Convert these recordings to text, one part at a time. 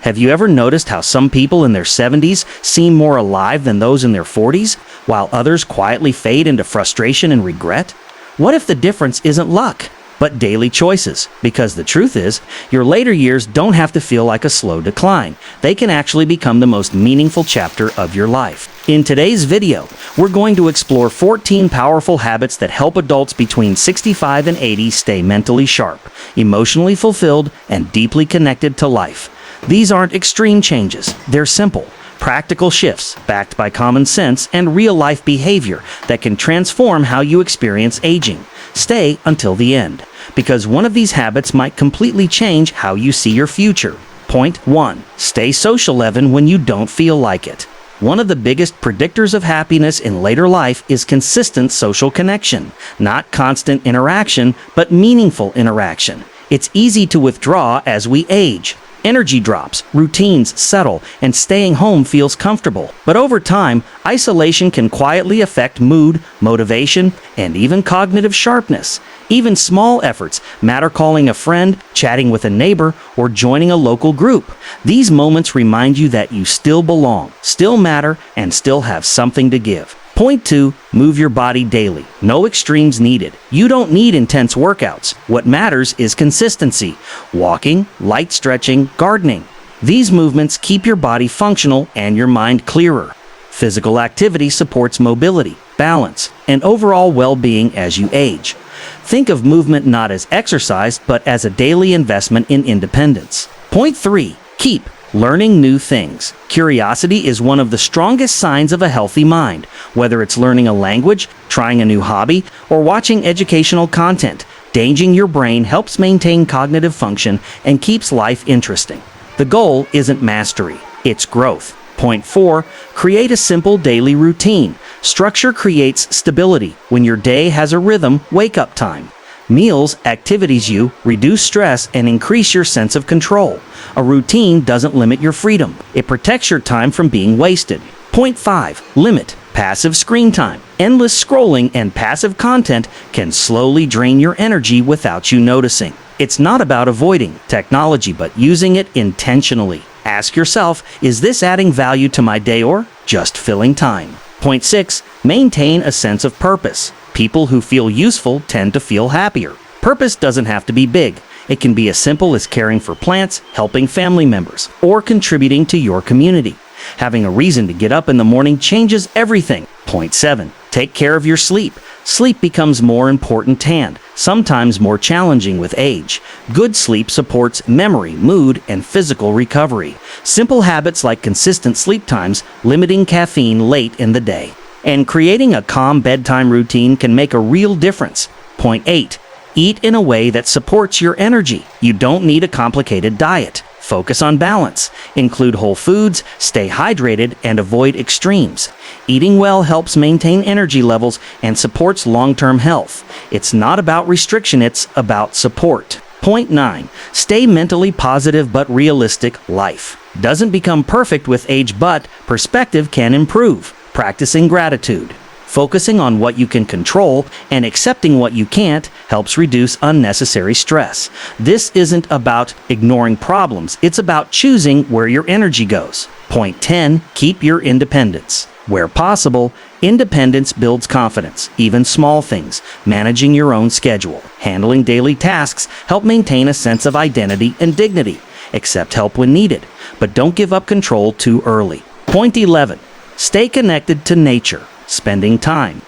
Have you ever noticed how some people in their 70s seem more alive than those in their 40s, while others quietly fade into frustration and regret? What if the difference isn't luck, but daily choices? Because the truth is, your later years don't have to feel like a slow decline. They can actually become the most meaningful chapter of your life. In today's video, we're going to explore 14 powerful habits that help adults between 65 and 80 stay mentally sharp, emotionally fulfilled, and deeply connected to life. These aren't extreme changes. They're simple, practical shifts backed by common sense and real-life behavior that can transform how you experience aging. Stay until the end, because one of these habits might completely change how you see your future. Point 1. Stay social even when you don't feel like it. One of the biggest predictors of happiness in later life is consistent social connection. Not constant interaction, but meaningful interaction. It's easy to withdraw as we age. Energy drops, routines settle, and staying home feels comfortable. But over time, isolation can quietly affect mood, motivation, and even cognitive sharpness. Even small efforts matter: calling a friend, chatting with a neighbor, or joining a local group. These moments remind you that you still belong, still matter, and still have something to give. Point 2. Move your body daily. No extremes needed. You don't need intense workouts. What matters is consistency. Walking, light stretching, gardening. These movements keep your body functional and your mind clearer. Physical activity supports mobility, balance, and overall well-being as you age. Think of movement not as exercise, but as a daily investment in independence. Point 3. Keep learning new things. Curiosity is one of the strongest signs of a healthy mind. Whether it's learning a language, trying a new hobby, or watching educational content, engaging your brain helps maintain cognitive function and keeps life interesting. The goal isn't mastery, it's growth. Point 4. Create a simple daily routine. Structure creates stability. When your day has a rhythm, wake-up time, meals, activities, you reduce stress and increase your sense of control. A routine doesn't limit your freedom. It protects your time from being wasted. Point 5. Limit passive screen time. Endless scrolling and passive content can slowly drain your energy without you noticing. It's not about avoiding technology, but using it intentionally. Ask yourself, is this adding value to my day or just filling time? Point 6. Maintain a sense of purpose. People who feel useful tend to feel happier. Purpose doesn't have to be big. It can be as simple as caring for plants, helping family members, or contributing to your community. Having a reason to get up in the morning changes everything. Point 7. Take care of your sleep. Sleep becomes more important and sometimes more challenging with age. Good sleep supports memory, mood, and physical recovery. Simple habits like consistent sleep times, limiting caffeine late in the day, and creating a calm bedtime routine can make a real difference. Point 8. Eat in a way that supports your energy. You don't need a complicated diet. Focus on balance. Include whole foods, stay hydrated, and avoid extremes. Eating well helps maintain energy levels and supports long-term health. It's not about restriction, it's about support. Point 9. Stay mentally positive but realistic. Life doesn't become perfect with age, but perspective can improve. Practicing gratitude, focusing on what you can control, and accepting what you can't helps reduce unnecessary stress. This isn't about ignoring problems, it's about choosing where your energy goes. Point 10. Keep your independence. Where possible, independence builds confidence. Even small things, managing your own schedule, handling daily tasks, help maintain a sense of identity and dignity. Accept help when needed, but don't give up control too early. Point 11. Stay connected to nature. Spending time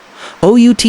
outdoors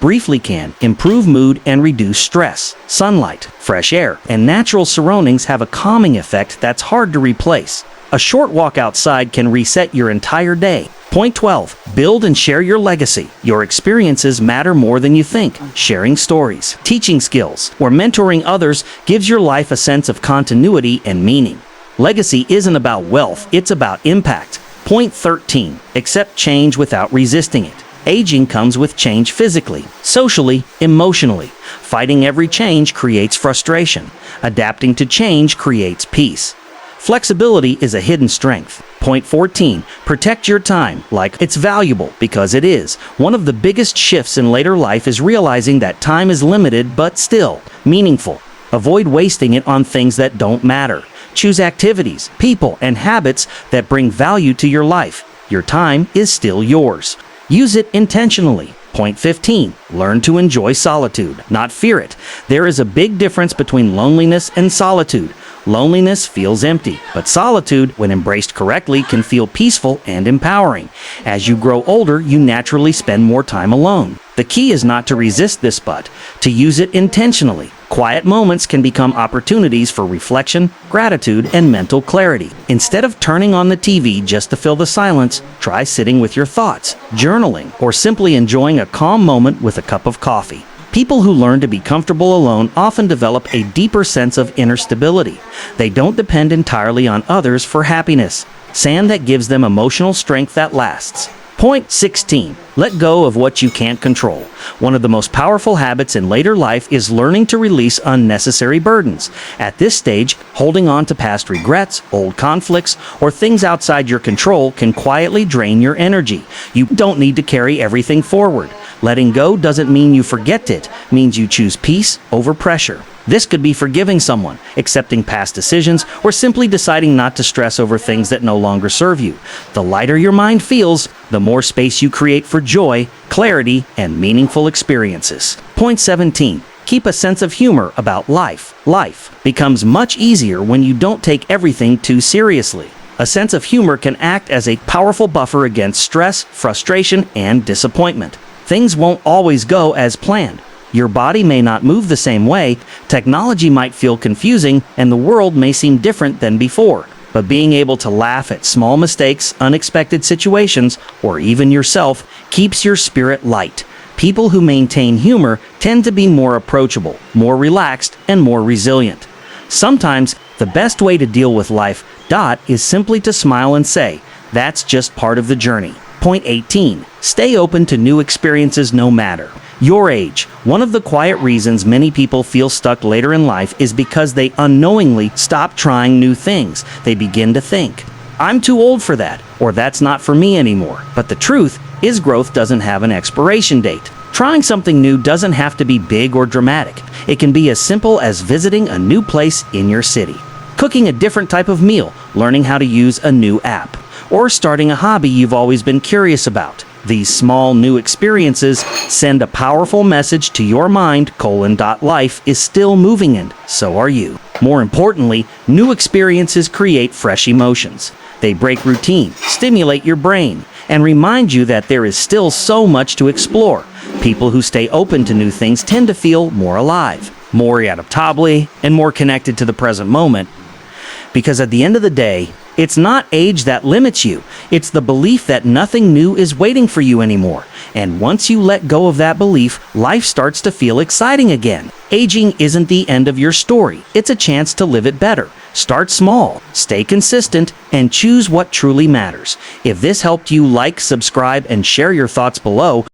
briefly can improve mood and reduce stress. Sunlight, fresh air, and natural surroundings have a calming effect that's hard to replace. A short walk outside can reset your entire day. Point 12. Build and share your legacy. Your experiences matter more than you think. Sharing stories, teaching skills, or mentoring others gives your life a sense of continuity and meaning. Legacy isn't about wealth, it's about impact. Point 13. Accept change without resisting it. Aging comes with change physically, socially, emotionally. Fighting every change creates frustration. Adapting to change creates peace. Flexibility is a hidden strength. Point 14. Protect your time like it's valuable, because it is. One of the biggest shifts in later life is realizing that time is limited but still meaningful. Avoid wasting it on things that don't matter. Choose activities, people, and habits that bring value to your life. Your time is still yours. Use it intentionally. Point 15. Learn to enjoy solitude, not fear it. There is a big difference between loneliness and solitude. Loneliness feels empty, but solitude, when embraced correctly, can feel peaceful and empowering. As you grow older, you naturally spend more time alone. The key is not to resist this, but to use it intentionally. Quiet moments can become opportunities for reflection, gratitude, and mental clarity. Instead of turning on the TV just to fill the silence, try sitting with your thoughts, journaling, or simply enjoying a calm moment with a cup of coffee. People who learn to be comfortable alone often develop a deeper sense of inner stability. They don't depend entirely on others for happiness, sand that gives them emotional strength that lasts. Point 16. Let go of what you can't control. One of the most powerful habits in later life is learning to release unnecessary burdens. At this stage, holding on to past regrets, old conflicts, or things outside your control can quietly drain your energy. You don't need to carry everything forward. Letting go doesn't mean you forget it, it means you choose peace over pressure. This could be forgiving someone, accepting past decisions, or simply deciding not to stress over things that no longer serve you. The lighter your mind feels, the more space you create for joy, clarity, and meaningful experiences. Point 17. Keep a sense of humor about life. Life becomes much easier when you don't take everything too seriously. A sense of humor can act as a powerful buffer against stress, frustration, and disappointment. Things won't always go as planned. Your body may not move the same way, technology might feel confusing, and the world may seem different than before. But being able to laugh at small mistakes, unexpected situations, or even yourself keeps your spirit light. People who maintain humor tend to be more approachable, more relaxed, and more resilient. Sometimes, the best way to deal with life, is simply to smile and say, that's just part of the journey. Point 18. Stay open to new experiences no matter your age. One of the quiet reasons many people feel stuck later in life is because they unknowingly stop trying new things. They begin to think, I'm too old for that, or that's not for me anymore. But the truth is growth doesn't have an expiration date. Trying something new doesn't have to be big or dramatic. It can be as simple as visiting a new place in your city, cooking a different type of meal, learning how to use a new app, or starting a hobby you've always been curious about. These small new experiences send a powerful message to your mind, life is still moving and so are you. More importantly, new experiences create fresh emotions. They break routine, stimulate your brain, and remind you that there is still so much to explore. People who stay open to new things tend to feel more alive, more adaptable, and more connected to the present moment. Because at the end of the day, it's not age that limits you. It's the belief that nothing new is waiting for you anymore. And once you let go of that belief, life starts to feel exciting again. Aging isn't the end of your story. It's a chance to live it better. Start small, stay consistent, and choose what truly matters. If this helped you, like, subscribe, and share your thoughts below.